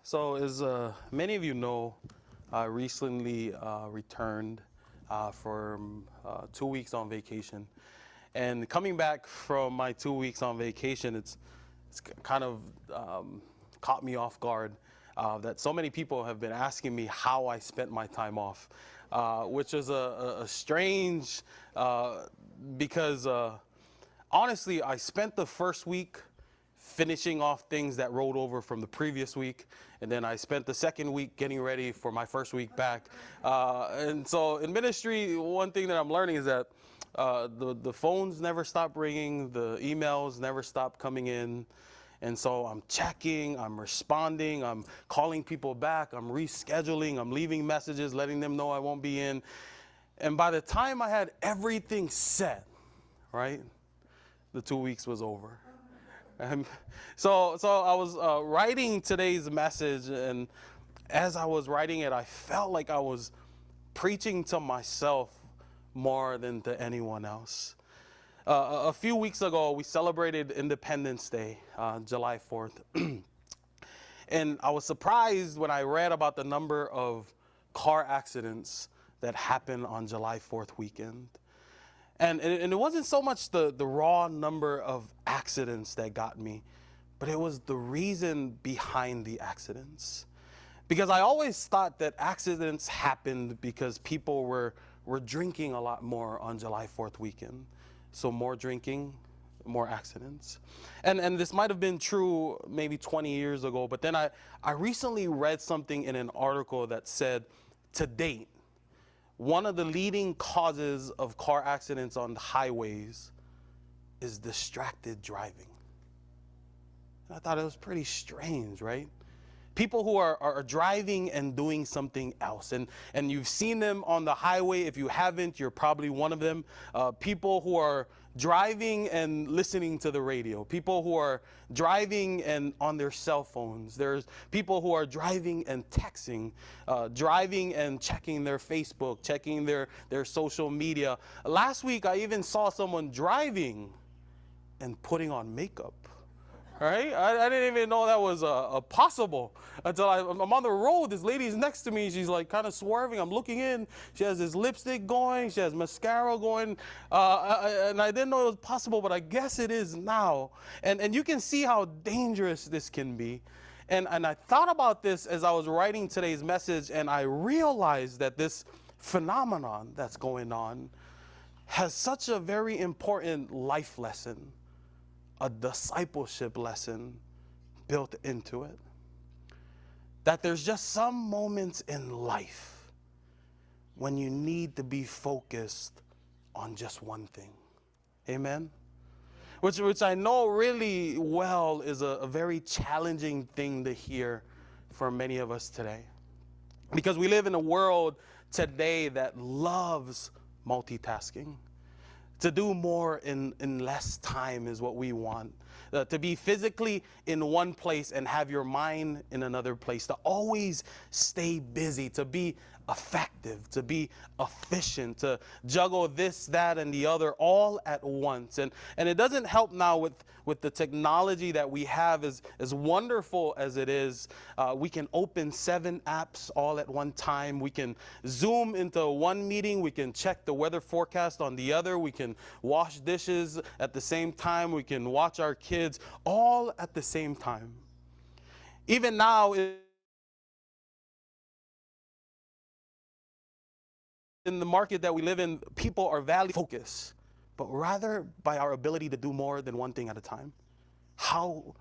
So, as many of you know, I recently returned from 2 weeks on vacation. And coming back from my 2 weeks on vacation, it's kind of caught me off guard that so many people have been asking me how I spent my time off, which is a strange because honestly, I spent the first week finishing off things that rolled over from the previous week. And then I spent the second week getting ready for my first week back. And so in ministry, one thing that I'm learning is that the phones never stop ringing, the emails never stop coming in. And so I'm checking, I'm responding, I'm calling people back, I'm rescheduling, I'm leaving messages, letting them know I won't be in. And by the time I had everything set, right, the 2 weeks was over. So I was writing today's message, and as I was writing it, I felt like I was preaching to myself more than to anyone else. A few weeks ago, we celebrated Independence Day, July 4th. And I was surprised when I read about the number of car accidents that happened on July 4th weekend. And it wasn't so much the raw number of accidents that got me, but it was the reason behind the accidents. Because I always thought that accidents happened because people were drinking a lot more on July 4th weekend. So more drinking, more accidents. And this might have been true maybe 20 years ago, but then I recently read something in an article that said, to date, one of the leading causes of car accidents on the highways is distracted driving. And I thought it was pretty strange, right? People who are driving and doing something else. And you've seen them on the highway. If you haven't, you're probably one of them. People who are driving and listening to the radio. People who are driving and on their cell phones. There's people who are driving and texting, driving and checking their Facebook, checking their social media. Last week, I even saw someone driving and putting on makeup. Right? I didn't even know that was possible until I'm on the road. This lady's next to me. She's like kind of swerving. I'm looking in. She has this lipstick going. She has mascara going. And I didn't know it was possible, but I guess it is now. And you can see how dangerous this can be. And I thought about this as I was writing today's message, and I realized that this phenomenon that's going on has such a very important life lesson, a discipleship lesson built into it. That there's just some moments in life when you need to be focused on just one thing. Amen? Which I know really well is a very challenging thing to hear for many of us today. Because we live in a world today that loves multitasking. To do more in less time is what we want. To be physically in one place and have your mind in another place. To always stay busy, to be effective, to be efficient, to juggle this, that, and the other all at once. And it doesn't help now with the technology that we have, as wonderful as it is. We can open 7 apps all at one time. We can Zoom into one meeting. We can check the weather forecast on the other. We can wash dishes at the same time. We can watch our kids all at the same time. Even now, in the market that we live in, people are value focused, but rather by our ability to do more than one thing at a time. How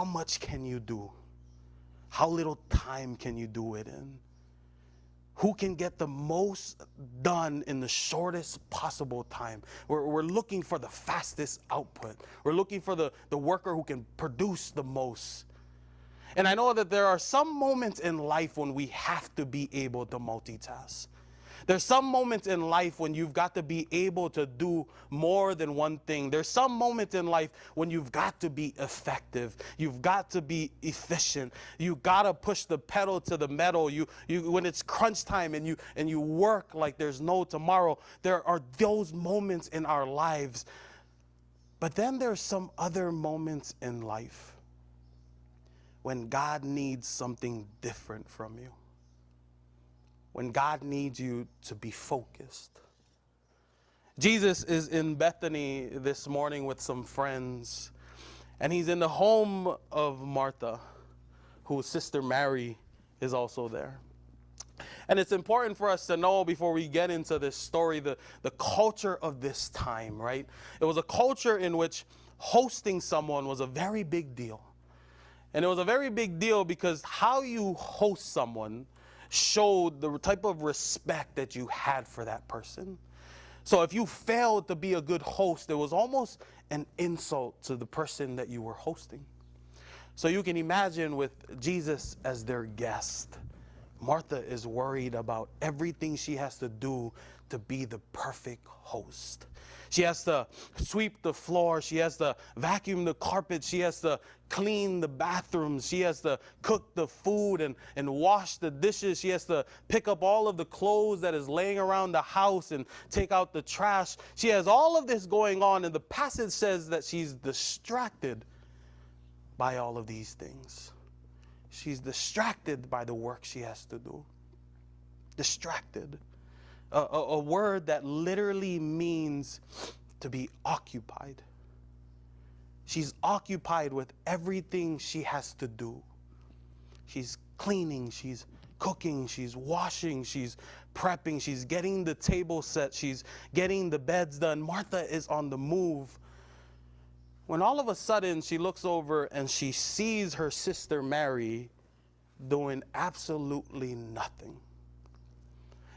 much can you do? How little time can you do it in? Who can get the most done in the shortest possible time? We're looking for the fastest output. We're looking for the worker who can produce the most. And I know that there are some moments in life when we have to be able to multitask. There's some moments in life when you've got to be able to do more than one thing. There's some moments in life when you've got to be effective. You've got to be efficient. You've got to push the pedal to the metal. When it's crunch time and you work like there's no tomorrow. There are those moments in our lives. But then there's some other moments in life when God needs something different from you. When God needs you to be focused. Jesus is in Bethany this morning with some friends, and he's in the home of Martha, whose sister Mary is also there. And it's important for us to know, before we get into this story, the culture of this time, right? It was a culture in which hosting someone was a very big deal. And it was a very big deal because how you host someone showed the type of respect that you had for that person. So if you failed to be a good host, it was almost an insult to the person that you were hosting. So you can imagine, with Jesus as their guest, Martha is worried about everything she has to do to be the perfect host. She has to sweep the floor. She has to vacuum the carpet. She has to clean the bathrooms. She has to cook the food and wash the dishes. She has to pick up all of the clothes that is laying around the house and take out the trash. She has all of this going on, and the passage says that she's distracted by all of these things. She's distracted by the work she has to do. Distracted. A word that literally means to be occupied. She's occupied with everything she has to do. She's cleaning, she's cooking, she's washing, she's prepping, she's getting the table set, she's getting the beds done. Martha is on the move. When all of a sudden she looks over and she sees her sister Mary doing absolutely nothing.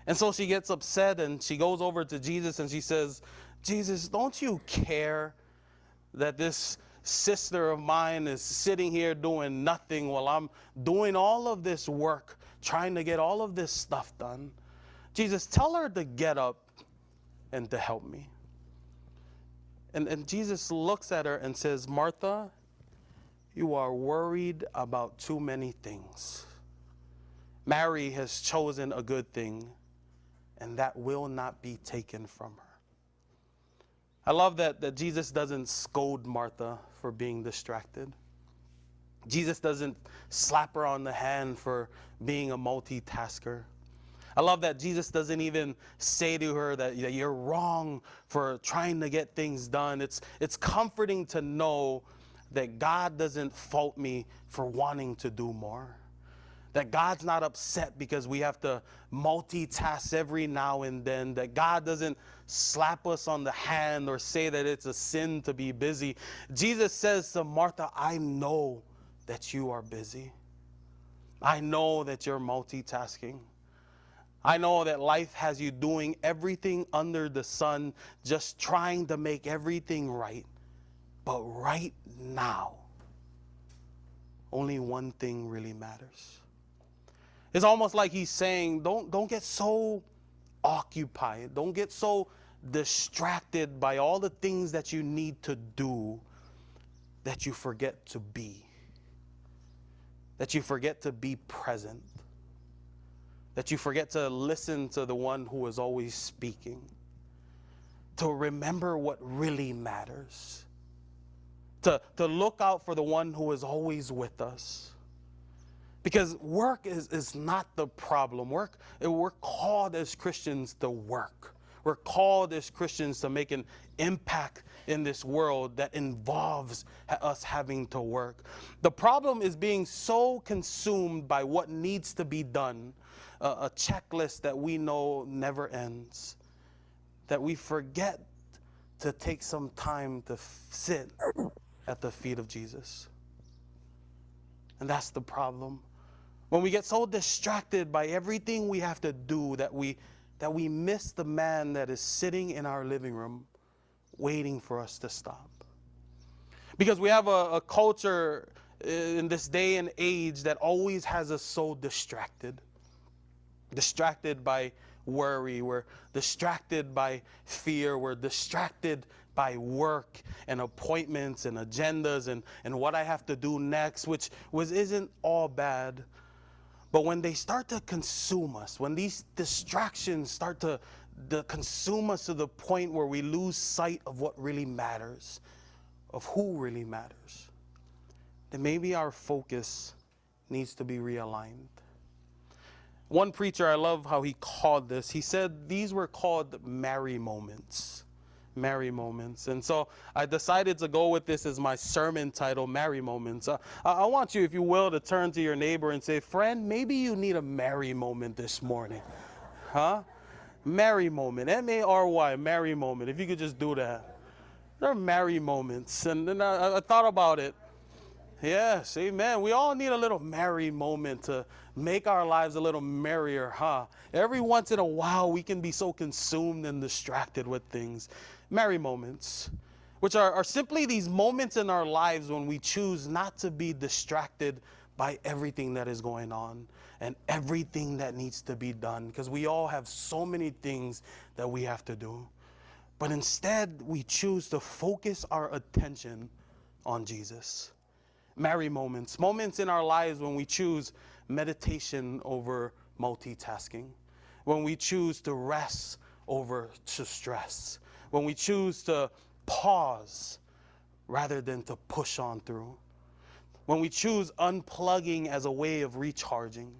And so she gets upset and she goes over to Jesus and she says, Jesus, don't you care that this sister of mine is sitting here doing nothing while I'm doing all of this work, trying to get all of this stuff done? Jesus, tell her to get up and to help me. And Jesus looks at her and says, Martha, you are worried about too many things. Mary has chosen a good thing, and that will not be taken from her. I love that Jesus doesn't scold Martha for being distracted. Jesus doesn't slap her on the hand for being a multitasker. I love that Jesus doesn't even say to her that you're wrong for trying to get things done. It's comforting to know that God doesn't fault me for wanting to do more. That God's not upset because we have to multitask every now and then. That God doesn't slap us on the hand or say that it's a sin to be busy. Jesus says to Martha, I know that you are busy. I know that you're multitasking. I know that life has you doing everything under the sun, just trying to make everything right. But right now, only one thing really matters. It's almost like he's saying, don't get so occupied. Don't get so distracted by all the things that you need to do that you forget to be. That you forget to be present. That you forget to listen to the one who is always speaking. To remember what really matters. To look out for the one who is always with us. Because work is not the problem. We're called as Christians to work. We're called as Christians to make an impact in this world that involves us having to work. The problem is being so consumed by what needs to be done, a checklist that we know never ends, that we forget to take some time to sit at the feet of Jesus. And that's the problem. When we get so distracted by everything we have to do that we miss the man that is sitting in our living room waiting for us to stop. Because we have a culture in this day and age that always has us so distracted. Distracted by worry. We're distracted by fear. We're distracted by work and appointments and agendas and what I have to do next, which isn't all bad. But when they start to consume us, when these distractions start to consume us to the point where we lose sight of what really matters, of who really matters, then maybe our focus needs to be realigned. One preacher, I love how he called this. He said these were called Mary moments. Mary moments. And so I decided to go with this as my sermon title, Mary Moments. I want you, if you will, to turn to your neighbor and say, friend, maybe you need a Mary moment this morning. Huh? Mary moment. M-A-R-Y, Mary moment. If you could just do that. There are Mary moments. And then I thought about it. Yes, amen. We all need a little merry moment to make our lives a little merrier, huh? Every once in a while, we can be so consumed and distracted with things. Merry moments, which are simply these moments in our lives when we choose not to be distracted by everything that is going on and everything that needs to be done, because we all have so many things that we have to do. But instead, we choose to focus our attention on Jesus. Merry moments, moments in our lives when we choose meditation over multitasking, when we choose to rest over to stress, when we choose to pause rather than to push on through, when we choose unplugging as a way of recharging.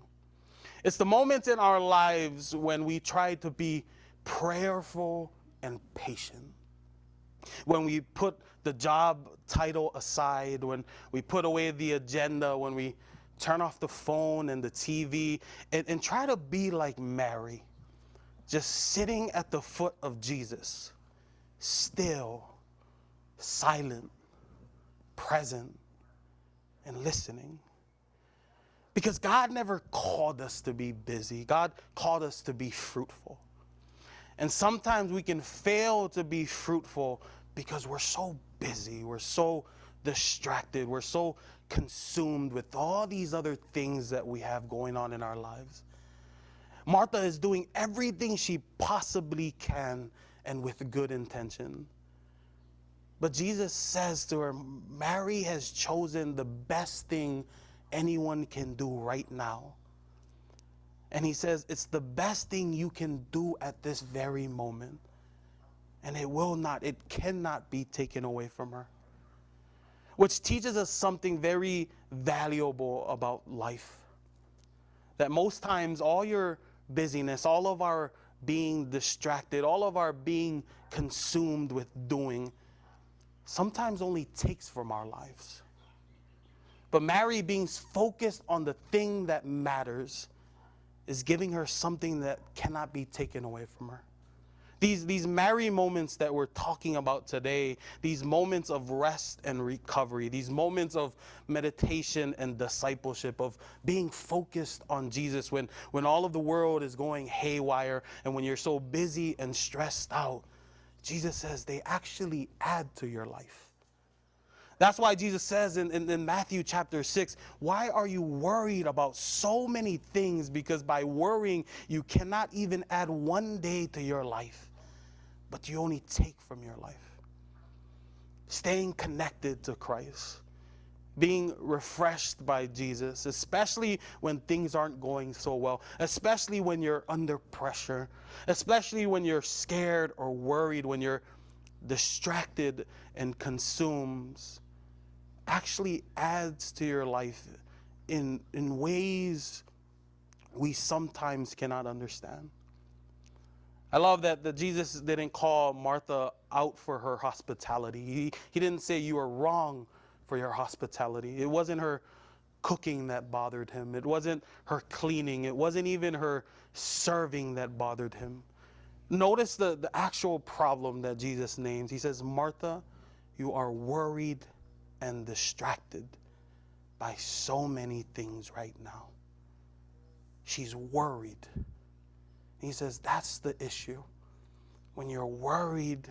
It's the moments in our lives when we try to be prayerful and patient, when we put the job title aside, when we put away the agenda, when we turn off the phone and the TV and try to be like Mary, just sitting at the foot of Jesus, still, silent, present, and listening. Because God never called us to be busy. God called us to be fruitful. And sometimes we can fail to be fruitful because we're so busy, we're so distracted, we're so consumed with all these other things that we have going on in our lives. Martha is doing everything she possibly can and with good intention. But Jesus says to her, Mary has chosen the best thing anyone can do right now. And he says, it's the best thing you can do at this very moment. And it cannot be taken away from her. Which teaches us something very valuable about life. That most times all your busyness, all of our being distracted, all of our being consumed with doing, sometimes only takes from our lives. But Mary being focused on the thing that matters is giving her something that cannot be taken away from her. These Mary moments that we're talking about today, these moments of rest and recovery, these moments of meditation and discipleship, of being focused on Jesus when all of the world is going haywire and when you're so busy and stressed out, Jesus says they actually add to your life. That's why Jesus says in Matthew chapter 6, why are you worried about so many things? Because by worrying, you cannot even add one day to your life, but you only take from your life. Staying connected to Christ, being refreshed by Jesus, especially when things aren't going so well, especially when you're under pressure, especially when you're scared or worried, when you're distracted and consumed, actually adds to your life in ways we sometimes cannot understand. I love that Jesus didn't call Martha out for her hospitality. He didn't say you are wrong for your hospitality. It wasn't her cooking that bothered him. It wasn't her cleaning. It wasn't even her serving that bothered him. Notice the actual problem that Jesus names. He says, Martha, you are worried and distracted by so many things right now. She's worried. He says that's the issue. When you're worried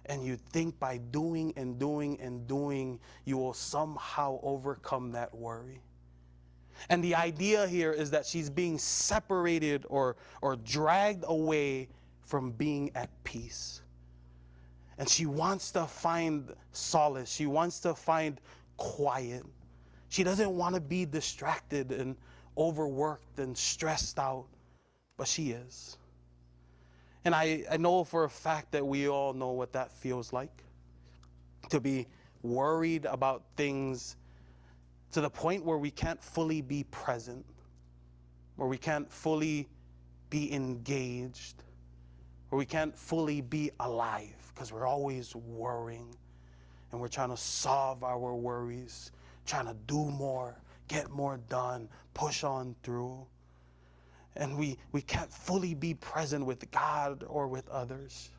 and you think by doing and doing and doing, you will somehow overcome that worry. And the idea here is that she's being separated or dragged away from being at peace. And she wants to find solace. She wants to find quiet. She doesn't want to be distracted and overworked and stressed out, but she is. And I know for a fact that we all know what that feels like, to be worried about things to the point where we can't fully be present, where we can't fully be engaged, where we can't fully be alive because we're always worrying and we're trying to solve our worries, trying to do more, get more done, push on through. And we can't fully be present with God or with others.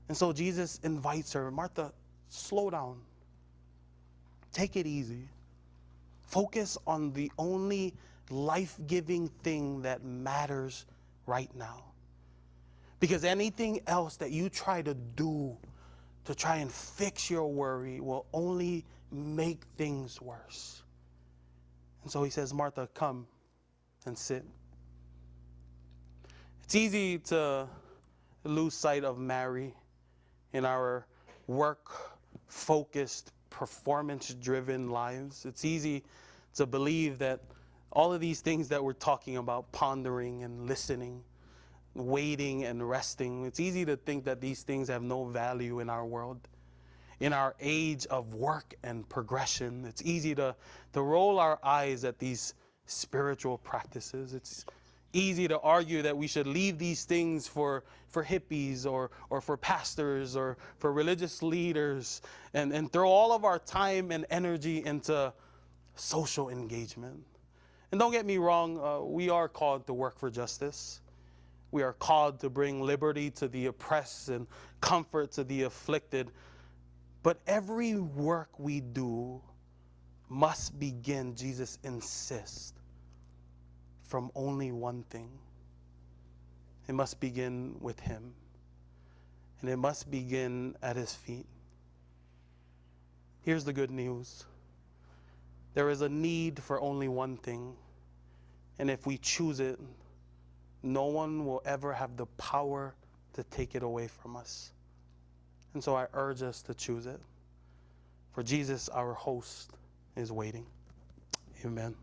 And so Jesus invites her, Martha, slow down. Take it easy. Focus on the only life-giving thing that matters right now. Because anything else that you try to do to try and fix your worry will only make things worse. And so he says, Martha, come and sit. It's easy to lose sight of Mary in our work-focused, performance-driven lives. It's easy to believe that all of these things that we're talking about, pondering and listening, waiting and resting, it's easy to think that these things have no value in our world. In our age of work and progression, it's easy to roll our eyes at these spiritual practices. It's easy to argue that we should leave these things for hippies or for pastors or for religious leaders and throw all of our time and energy into social engagement. And don't get me wrong, we are called to work for justice. We are called to bring liberty to the oppressed and comfort to the afflicted. But every work we do must begin, Jesus insists, from only one thing. It must begin with him. And it must begin at his feet. Here's the good news. There is a need for only one thing. And if we choose it, no one will ever have the power to take it away from us. And so I urge us to choose it. For Jesus, our host, is waiting. Amen.